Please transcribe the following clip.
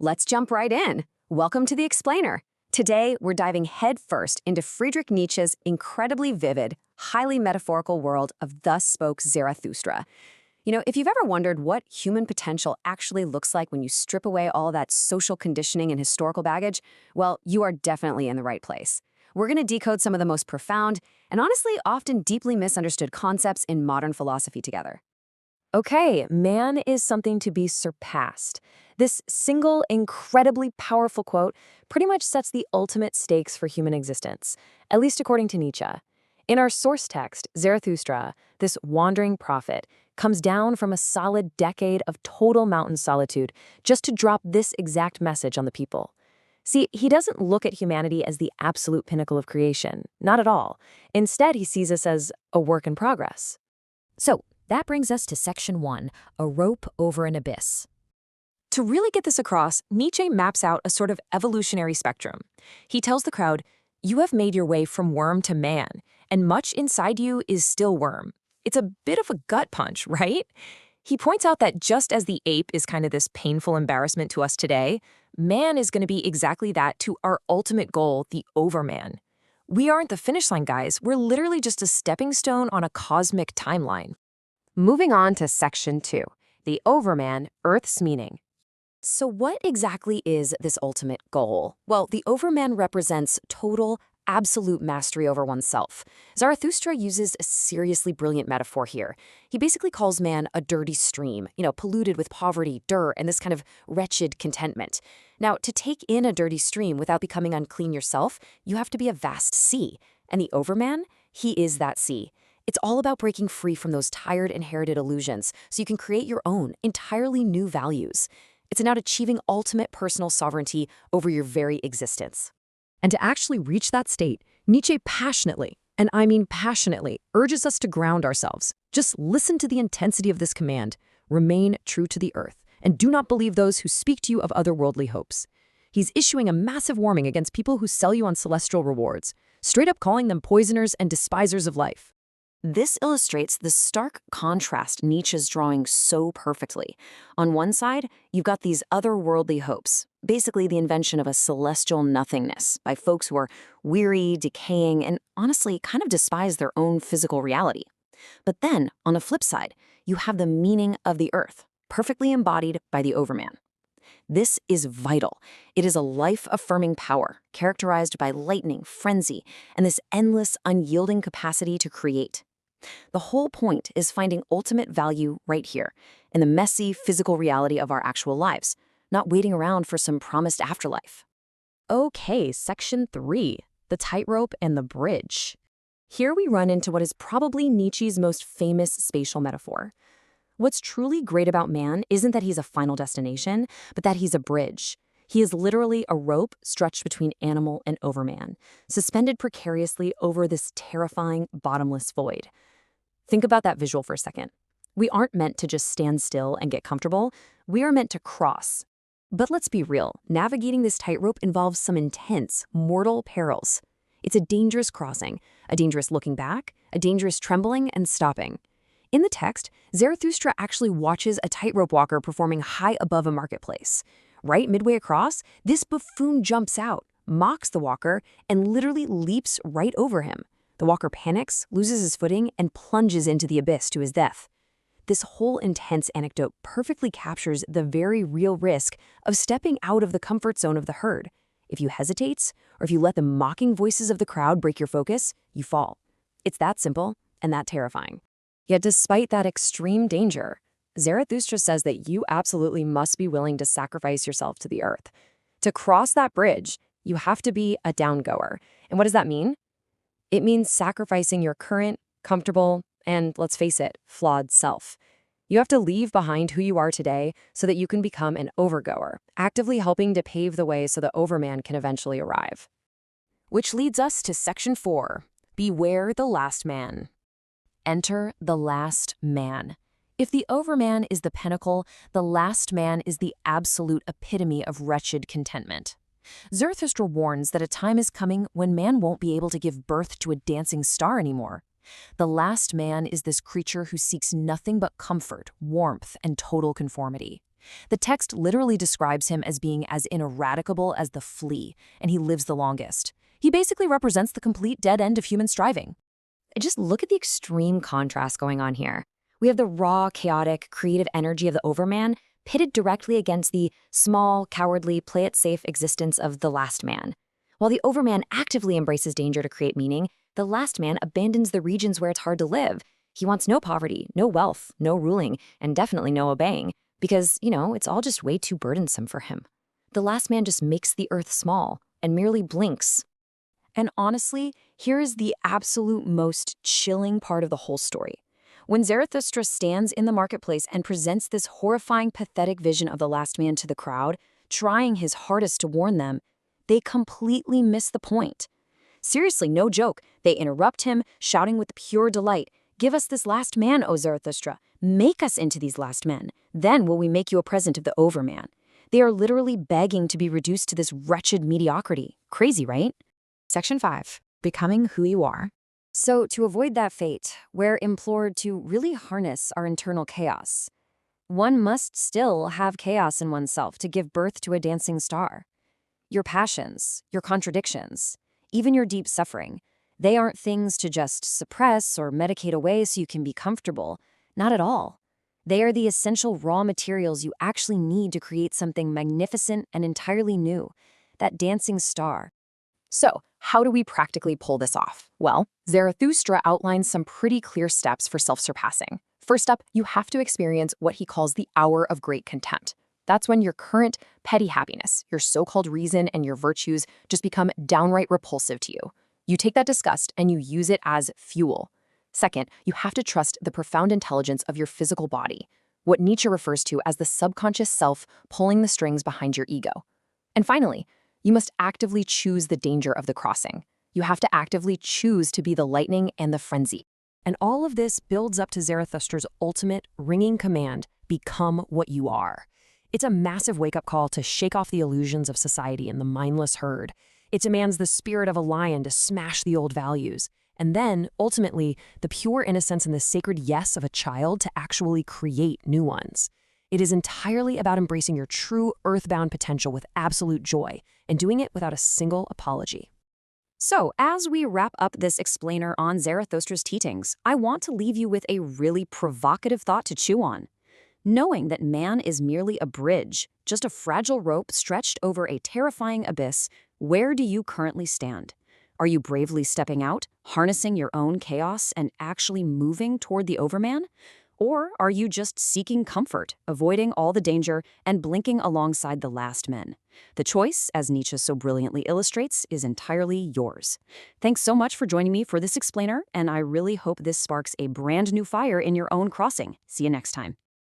Let's jump right in. Welcome to The Explainer. Today, we're diving headfirst into Friedrich Nietzsche's incredibly vivid, highly metaphorical world of Thus Spoke Zarathustra. If you've ever wondered what human potential actually looks like when you strip away all that social conditioning and historical baggage, well, you are definitely in the right place. We're going to decode some of the most profound and honestly often deeply misunderstood concepts in modern philosophy together. Okay, man is something to be surpassed. This single, incredibly powerful quote pretty much sets the ultimate stakes for human existence, at least according to Nietzsche. In our source text, Zarathustra, this wandering prophet, comes down from a solid decade of total mountain solitude just to drop this exact message on the people. See, he doesn't look at humanity as the absolute pinnacle of creation, not at all. Instead, he sees us as a work in progress. So, that brings us to Section 1, A Rope Over an Abyss. To really get this across, Nietzsche maps out a sort of evolutionary spectrum. He tells the crowd, you have made your way from worm to man, and much inside you is still worm. It's a bit of a gut punch, right? He points out that just as the ape is kind of this painful embarrassment to us today, man is going to be exactly that to our ultimate goal, the overman. We aren't the finish line, guys. We're literally just a stepping stone on a cosmic timeline. Moving on to Section 2, The Overman, Earth's Meaning. So what exactly is this ultimate goal? Well, the Overman represents total, absolute mastery over oneself. Zarathustra uses a seriously brilliant metaphor here. He basically calls man a dirty stream, polluted with poverty, dirt, and this kind of wretched contentment. Now, to take in a dirty stream without becoming unclean yourself, you have to be a vast sea. And the Overman, he is that sea. It's all about breaking free from those tired, inherited illusions so you can create your own, entirely new values. It's about achieving ultimate personal sovereignty over your very existence. And to actually reach that state, Nietzsche passionately, and I mean passionately, urges us to ground ourselves. Just listen to the intensity of this command. Remain true to the earth, and do not believe those who speak to you of otherworldly hopes. He's issuing a massive warning against people who sell you on celestial rewards, straight up calling them poisoners and despisers of life. This illustrates the stark contrast Nietzsche's drawing so perfectly. On one side, you've got these otherworldly hopes, basically the invention of a celestial nothingness by folks who are weary, decaying, and honestly kind of despise their own physical reality. But then, on the flip side, you have the meaning of the earth, perfectly embodied by the Overman. This is vital. It is a life-affirming power, characterized by lightning, frenzy, and this endless, unyielding capacity to create. The whole point is finding ultimate value right here, in the messy physical reality of our actual lives, not waiting around for some promised afterlife. Okay, Section 3, The Tightrope and the Bridge. Here we run into what is probably Nietzsche's most famous spatial metaphor. What's truly great about man isn't that he's a final destination, but that he's a bridge. He is literally a rope stretched between animal and overman, suspended precariously over this terrifying, bottomless void. Think about that visual for a second. We aren't meant to just stand still and get comfortable. We are meant to cross. But let's be real, navigating this tightrope involves some intense, mortal perils. It's a dangerous crossing, a dangerous looking back, a dangerous trembling and stopping. In the text, Zarathustra actually watches a tightrope walker performing high above a marketplace. Right midway across, this buffoon jumps out, mocks the walker, and literally leaps right over him. The walker panics, loses his footing, and plunges into the abyss to his death. This whole intense anecdote perfectly captures the very real risk of stepping out of the comfort zone of the herd. If you hesitate, or if you let the mocking voices of the crowd break your focus, you fall. It's that simple and that terrifying. Yet despite that extreme danger, Zarathustra says that you absolutely must be willing to sacrifice yourself to the earth. To cross that bridge, you have to be a downgoer. And what does that mean? It means sacrificing your current, comfortable, and let's face it, flawed self. You have to leave behind who you are today so that you can become an overgoer, actively helping to pave the way so the overman can eventually arrive. Which leads us to Section 4, Beware the Last Man. Enter the last man. If the overman is the pinnacle, the last man is the absolute epitome of wretched contentment. Zarathustra warns that a time is coming when man won't be able to give birth to a dancing star anymore. The last man is this creature who seeks nothing but comfort, warmth, and total conformity. The text literally describes him as being as ineradicable as the flea, and he lives the longest. He basically represents the complete dead end of human striving. Just look at the extreme contrast going on here. We have the raw, chaotic, creative energy of the Overman pitted directly against the small, cowardly, play-it-safe existence of the Last Man. While the Overman actively embraces danger to create meaning, the Last Man abandons the regions where it's hard to live. He wants no poverty, no wealth, no ruling, and definitely no obeying, because, it's all just way too burdensome for him. The Last Man just makes the earth small and merely blinks. And honestly, here is the absolute most chilling part of the whole story. When Zarathustra stands in the marketplace and presents this horrifying, pathetic vision of the Last Man to the crowd, trying his hardest to warn them, they completely miss the point. Seriously, no joke, they interrupt him, shouting with pure delight, "Give us this last man, O Zarathustra! Make us into these last men! Then will we make you a present of the Overman." They are literally begging to be reduced to this wretched mediocrity. Crazy, right? Section 5. Becoming who you are. So, to avoid that fate, we're implored to really harness our internal chaos. One must still have chaos in oneself to give birth to a dancing star. Your passions, your contradictions, even your deep suffering, they aren't things to just suppress or medicate away so you can be comfortable. Not at all. They are the essential raw materials you actually need to create something magnificent and entirely new, that dancing star. So, how do we practically pull this off? Well, Zarathustra outlines some pretty clear steps for self-surpassing. First up, you have to experience what he calls the hour of great contempt. That's when your current petty happiness, your so-called reason, and your virtues just become downright repulsive to you. You take that disgust and you use it as fuel. Second, you have to trust the profound intelligence of your physical body, what Nietzsche refers to as the subconscious self pulling the strings behind your ego. And finally, you must actively choose the danger of the crossing. You have to actively choose to be the lightning and the frenzy. And all of this builds up to Zarathustra's ultimate, ringing command, become what you are. It's a massive wake-up call to shake off the illusions of society and the mindless herd. It demands the spirit of a lion to smash the old values. And then, ultimately, the pure innocence and the sacred yes of a child to actually create new ones. It is entirely about embracing your true earthbound potential with absolute joy and doing it without a single apology. So, as we wrap up this explainer on Zarathustra's teachings, I want to leave you with a really provocative thought to chew on. Knowing that man is merely a bridge, just a fragile rope stretched over a terrifying abyss, where do you currently stand? Are you bravely stepping out, harnessing your own chaos, and actually moving toward the Overman? Or are you just seeking comfort, avoiding all the danger, and blinking alongside the last men? The choice, as Nietzsche so brilliantly illustrates, is entirely yours. Thanks so much for joining me for this explainer, and I really hope this sparks a brand new fire in your own crossing. See you next time.